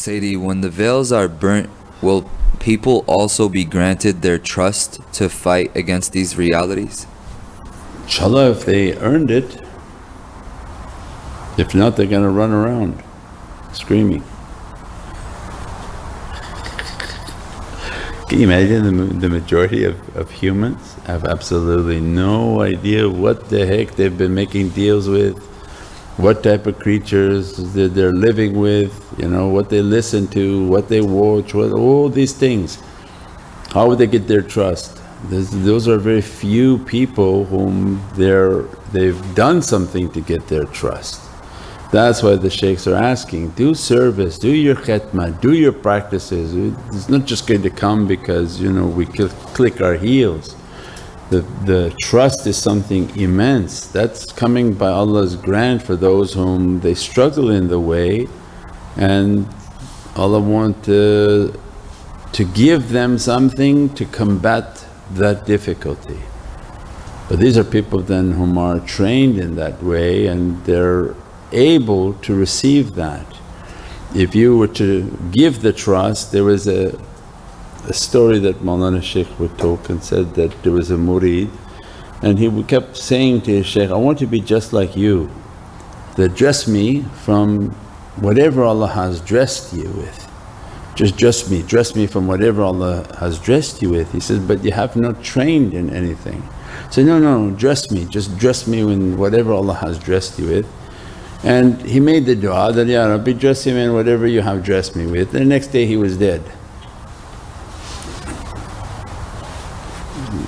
Sayyidi, when the veils are burnt, will people also be granted their trust to fight against these realities? Inshallah, if they earned it. If not, they're going to run around screaming. Can you imagine the majority of humans have absolutely no idea what the heck they've been making deals with, what type of creatures that they're living with, what they listen to, what they watch, all these things. How would they get their trust? Those are very few people whom they've done something to get their trust. That's why the shaykhs are asking, do service, do your khatmah, do your practices. It's not just going to come because we click our heels. The trust is something immense, that's coming by Allah's grant for those whom they struggle in the way, and Allah want to give them something to combat that difficulty. But these are people then whom are trained in that way and they're able to receive that. If you were to give the trust, there was a story that Mawlana Shaykh would talk and said that there was a murid and he kept saying to his shaykh, I want to be just like you, that dress me from whatever Allah has dressed you with. Just dress me from whatever Allah has dressed you with. He says, but you have not trained in anything. So no, dress me, just dress me in whatever Allah has dressed you with. And he made the dua that, Ya Rabbi, dress him in whatever you have dressed me with. The next day he was dead.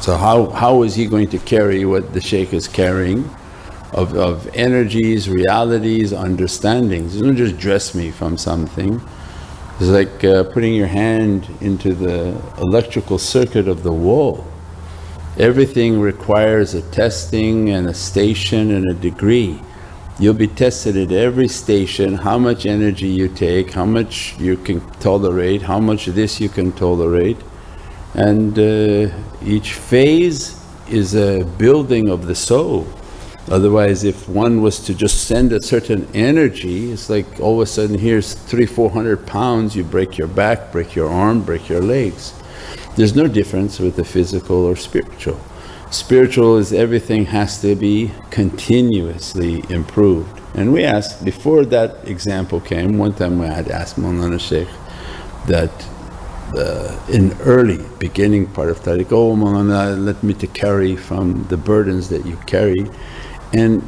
So how is he going to carry what the shaykh is carrying of energies, realities, understandings? It's not just dress me from something. It's like putting your hand into the electrical circuit of the wall. Everything requires a testing and a station and a degree. You'll be tested at every station, how much energy you take, how much you can tolerate, how much of this you can tolerate. And each phase is a building of the soul. Otherwise, if one was to just send a certain energy, it's like all of a sudden here's 300-400 pounds, you break your back, break your arm, break your legs. There's no difference with the physical or spiritual. Spiritual is everything has to be continuously improved. And we asked, before that example came, one time we had asked Mawlana Shaykh that in early beginning part of Tariqah, oh Mawlana, let me to carry from the burdens that you carry. And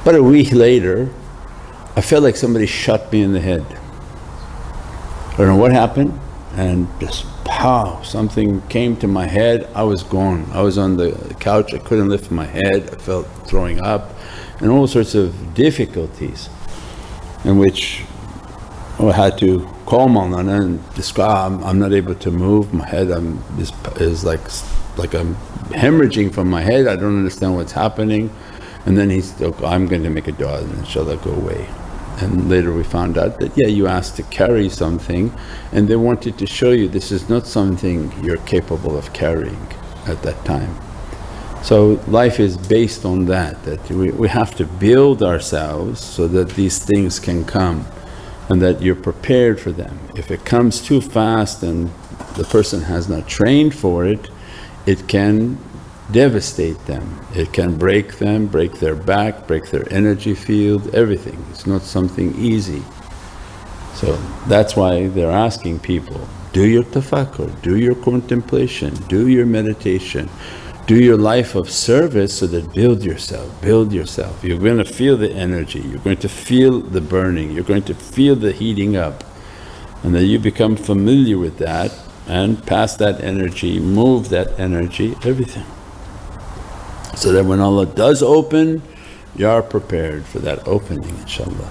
about a week later I felt like somebody shot me in the head. I don't know what happened, and just pow, something came to my head. I was gone. I was on the couch, I couldn't lift my head, I felt throwing up and all sorts of difficulties, in which I had to call Mawlana and describe, I'm not able to move, my head is like I'm hemorrhaging from my head, I don't understand what's happening. And then he said, I'm going to make a dua and inshaAllah go away. And later we found out that, yeah, you asked to carry something and they wanted to show you this is not something you're capable of carrying at that time. So life is based on that we have to build ourselves so that these things can come and that you're prepared for them. If it comes too fast and the person has not trained for it, it can devastate them, it can break them, break their back, break their energy field, everything. It's not something easy. So that's why they're asking people, do your tafakkur, do your contemplation, do your meditation, do your life of service so that build yourself. You're going to feel the energy, you're going to feel the burning, you're going to feel the heating up, and then you become familiar with that and pass that energy, move that energy, everything. So that when Allah does open, you are prepared for that opening inshaAllah.